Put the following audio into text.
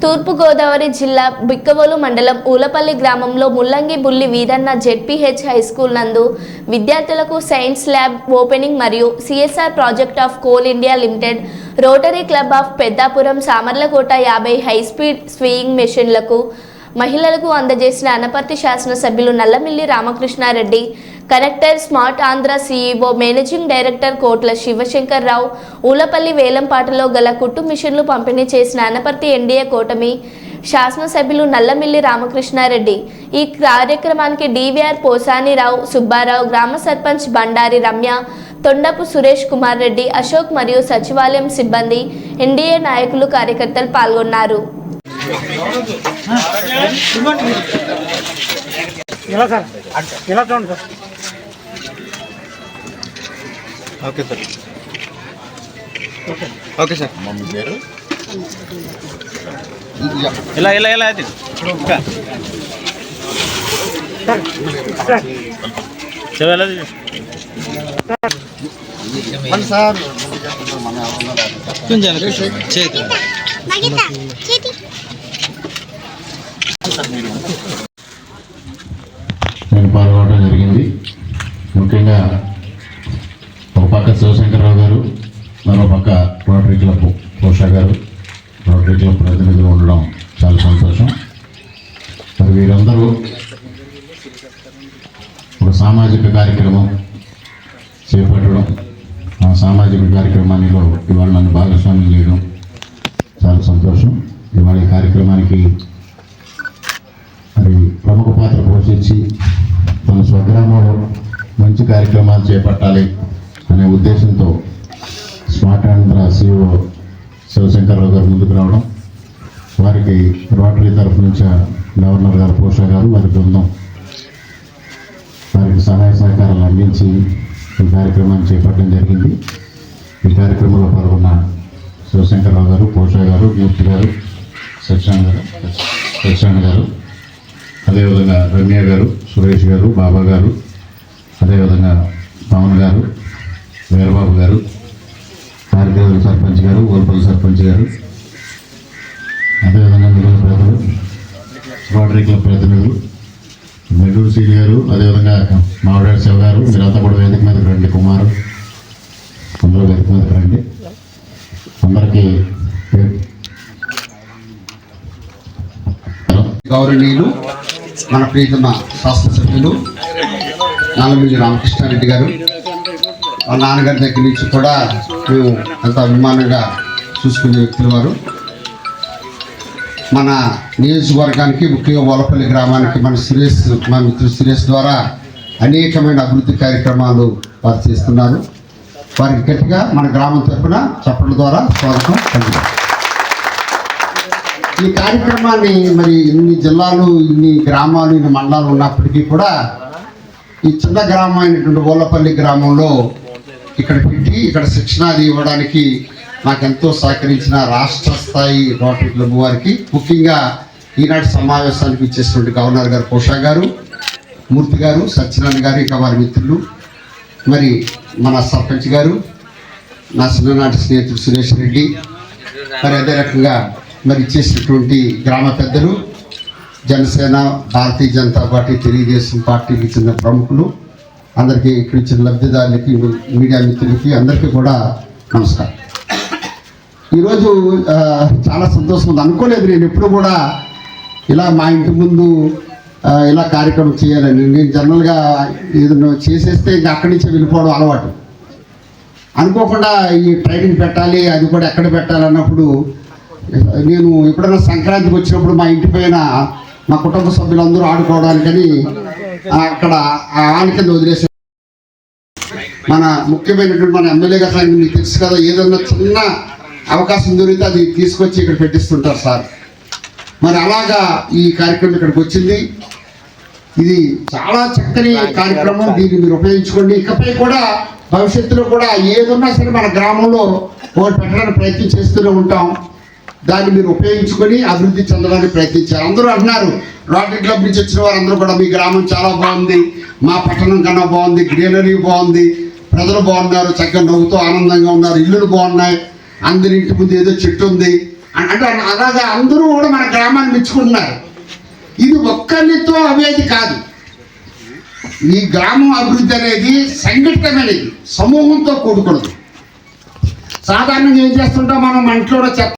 తూర్పుగోదావరి జిల్లా బిక్కవోలు మండలం ఊలపల్లి గ్రామంలో ముల్లంగి బుల్లి వీరన్న జెడ్పీహెచ్ హై స్కూల్ నందు విద్యార్థులకు సైన్స్ ల్యాబ్ ఓపెనింగ్ మరియు CSR project of Coal India Limited Rotary Club of Peddapuram Samarlakota 50 high speed sewing మెషిన్లకు మహిళలకు అందజేసిన అనపర్తి శాసనసభ్యులు Nallamilli Ramakrishna Reddy, collector Smart Andhra CEO managing director Kotla Shivashankar రావు ఊలపల్లి వేలంపాటలో గల కుట్టు మిషన్లు పంపిణీ చేసిన అనపర్తి ఎన్డీఏ కూటమి శాసనసభ్యులు నల్లమిల్లి రామకృష్ణారెడ్డి. ఈ కార్యక్రమానికి డివిఆర్ పోసానిరావు, సుబ్బారావు, గ్రామ సర్పంచ్ బండారి రమ్య, తొండపు సురేష్ కుమార్ రెడ్డి, అశోక్ మరియు సచివాలయం సిబ్బంది, ఎన్డీఏ నాయకులు, కార్యకర్తలు పాల్గొన్నారు. Okay sir. Okay sir. Mummy పేరు ఇలా ఇలా ఇలా అది సార్ నేను పాల్గొనడం జరిగింది. ముఖ్యంగా ఒక పక్క శివశంకర్రావు గారు, మరో పక్క రోటరీ క్లబ్ పోషా గారు, రోటరీ క్లబ్ ప్రతినిధులు ఉండడం చాలా సంతోషం. మరి వీరందరూ ఒక సామాజిక కార్యక్రమం చేపట్టడం, ఆ సామాజిక కార్యక్రమానిలో ఇవాళ నన్ను భాగస్వామ్యం చేయడం చాలా సంతోషం. ఇవాళ ఈ కార్యక్రమానికి మరి ప్రముఖ పాత్ర పోషించి తన స్వగ్రామంలో మంచి కార్యక్రమాలు చేపట్టాలి అనే ఉద్దేశంతో స్మార్ట్ ఆంధ్ర సీఈఓ శివశంకర్రావు గారు ముందుకు రావడం, వారికి రోటరీ తరఫు నుంచి గవర్నర్ గారు, పోషా గారు, వారి బృందం వారికి సహాయ సహకారాలు అందించి ఈ కార్యక్రమాన్ని చేపట్టడం జరిగింది. ఈ కార్యక్రమంలో పాల్గొన్న శివశంకర్రావు గారు, పోషా గారు, మూర్తి గారు, సత్యనారాయణ గారు, అదేవిధంగా రమ్య గారు, సురేష్ గారు, బాబా గారు, అదేవిధంగా పవన్ గారు, వీరబాబు గారు, కార్యకర్తల సర్పంచ్ గారు, ఊలపల్లి సర్పంచ్ గారు, అదేవిధంగా మిగిలిన ప్రజలు, రోటరీ క్లబ్ ప్రతినిధులు, మెడూరు సీని గారు, అదేవిధంగా మావిడారి శివ గారు, మీరంతా కూడా వేదిక మీదకి రండి. కుమారు అందరూ వేదిక మీదకి రండి. అందరికీ గౌరవనీయులు మన ప్రియతమ శాసనసభ్యులు నల్లమిల్లి రామకృష్ణారెడ్డి గారు, మా నాన్నగారి దగ్గర నుంచి కూడా మేము అంత అభిమానంగా చూసుకునే వ్యక్తులు వారు. మన నియోజకవర్గానికి, ముఖ్యంగా ఊలపల్లి గ్రామానికి మా మిత్రుడు సురేష్ ద్వారా అనేకమైన అభివృద్ధి కార్యక్రమాలు వారు చేస్తున్నారు. వారికి గట్టిగా మన గ్రామం తరఫున చప్పట్ల ద్వారా స్వాగతం పలుకుతాం. ఈ కార్యక్రమాన్ని మరి ఇన్ని జిల్లాలు, ఇన్ని గ్రామాలు, ఇన్ని మండలాలు ఉన్నప్పటికీ కూడా ఈ చిన్న గ్రామం అయినటువంటి ఊలపల్లి గ్రామంలో ఇక్కడ పెట్టి ఇక్కడ శిక్షణ ఇవ్వడానికి నాకెంతో సహకరించిన రాష్ట్ర స్థాయి రోటరీ క్లబ్ వారికి, ముఖ్యంగా ఈనాటి సమావేశానికి ఇచ్చేసినటువంటి గవర్నర్ గారు, పోషా గారు, మూర్తి గారు, సత్యనారాయణ గారు, ఇంకా వారి మిత్రులు, మరి మన సర్పంచ్ గారు, నా చిన్ననాటి స్నేహితుడు సురేష్ రెడ్డి, మరి అదే రకంగా మరి ఇచ్చేసినటువంటి గ్రామ పెద్దలు, జనసేన, భారతీయ జనతా పార్టీ, తెలుగుదేశం పార్టీకి చెందిన ప్రముఖులు అందరికీ, ఇక్కడ ఇచ్చిన లబ్ధిదారులకి, మీడియా మిత్రులకి అందరికీ కూడా నమస్కారం. ఈరోజు చాలా సంతోషం ఉంది. అనుకోలేదు నేను ఎప్పుడు కూడా ఇలా మా ఇంటి ముందు ఇలా కార్యక్రమం చేయాలని. నేను జనరల్గా ఏదైనా చేసేస్తే ఇంకా అక్కడి నుంచే వెళ్ళిపోవడం అలవాటు. అనుకోకుండా ఈ ట్రైనింగ్ పెట్టాలి, అది కూడా ఎక్కడ పెట్టాలన్నప్పుడు నేను ఎప్పుడైనా సంక్రాంతికి వచ్చినప్పుడు మా ఇంటి పైన మా కుటుంబ సభ్యులందరూ ఆడుకోవడానికని అక్కడ ఆన కింద వదిలేసి, మన ముఖ్యమైనటువంటి మన ఎమ్మెల్యే గారు మీకు తెలుసు కదా, ఏదన్నా చిన్న అవకాశం దొరికితే అది తీసుకొచ్చి ఇక్కడ పెట్టిస్తుంటారు సార్. మరి అలాగా ఈ కార్యక్రమం ఇక్కడికి వచ్చింది. ఇది చాలా చక్కని కార్యక్రమం. దీన్ని మీరు ఉపయోగించుకోండి. ఇకపై కూడా భవిష్యత్తులో కూడా ఏదున్నా సరే మన గ్రామంలో ఒకటి పెట్టడానికి ప్రయత్నం చేస్తూనే ఉంటాం. దాన్ని మీరు ఉపయోగించుకొని అభివృద్ధి చెందడానికి ప్రయత్నించారు. అందరూ అంటున్నారు, రోటరీ క్లబ్ నుంచి వచ్చిన వారు అందరూ కూడా, మీ గ్రామం చాలా బాగుంది, మా పట్టణం కన్నా బాగుంది, గ్రీనరీ బాగుంది, ప్రజలు బాగున్నారు, చక్కగా నవ్వుతూ ఆనందంగా ఉన్నారు, ఇల్లులు బాగున్నాయి, అందరి ఇంటి ముందు ఏదో చెట్టు ఉంది, అంటే అలాగా అందరూ కూడా మన గ్రామాన్ని మెచ్చుకుంటున్నారు. ఇది ఒక్కరితో అవేది కాదు. ఈ గ్రామం అభివృద్ధి అనేది సంఘటితమైనది, సమూహంతో కూడుకున్నది. సాధారణంగా ఏం చేస్తుంటాం మనం, మన ఇంట్లో చెత్త